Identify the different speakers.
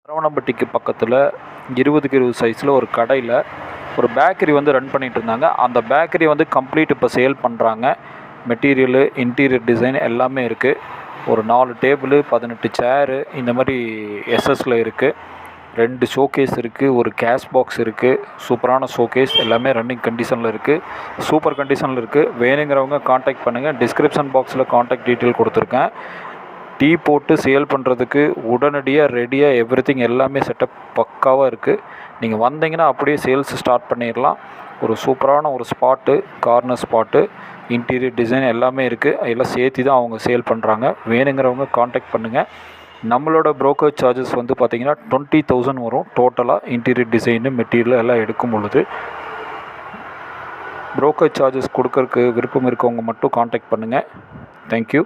Speaker 1: சரவணம்பட்டிக்கு பக்கத்தில் 20க்கு 20 சைஸில் ஒரு கடையில் ஒரு பேக்கரி வந்து ரன் பண்ணிகிட்டு இருந்தாங்க. அந்த பேக்கரி வந்து கம்ப்ளீட் இப்போ சேல் பண்ணுறாங்க. மெட்டீரியலு, இன்டீரியர் டிசைன் எல்லாமே இருக்குது. ஒரு 4 டேபிள், 18 சேரு இந்த மாதிரி எஸ்எஸ்ல இருக்குது. 2 ஷோகேஸ் இருக்குது, ஒரு கேஷ் பாக்ஸ் இருக்குது. சூப்பரான ஷோகேஸ், எல்லாமே ரன்னிங் கண்டிஷனில் இருக்குது, சூப்பர் கண்டிஷனில் இருக்குது. வேணுங்கிறவங்க காண்டாக்ட் பண்ணுங்கள். டிஸ்கிரிப்ஷன் பாக்ஸில் காண்டாக்ட் டீட்டெயில் கொடுத்துருக்கேன். டீ போட்டு சேல் பண்ணுறதுக்கு உடனடியாக ரெடியாக எவ்ரிதிங் எல்லாமே செட்டப் பக்காவாக இருக்குது. நீங்கள் வந்தீங்கன்னா அப்படியே சேல்ஸ் ஸ்டார்ட் பண்ணிடலாம். ஒரு சூப்பரான ஒரு spot, corner spot, interior design எல்லாமே இருக்குது. எல்லாம் சேர்த்து தான் அவங்க சேல் பண்ணுறாங்க. வேணுங்கிறவங்க காண்டாக்ட் பண்ணுங்கள். நம்மளோட ப்ரோக்கர் சார்ஜஸ் வந்து பார்த்திங்கன்னா 20,000 வரும் டோட்டலாக. இன்டீரியர் டிசைனு, மெட்டீரியல் எல்லாம் எடுக்கும் பொழுது ப்ரோக்கர் சார்ஜஸ் கொடுக்கறதுக்கு விருப்பம் இருக்கவங்க மட்டும் காண்டாக்ட் பண்ணுங்கள். தேங்க்யூ.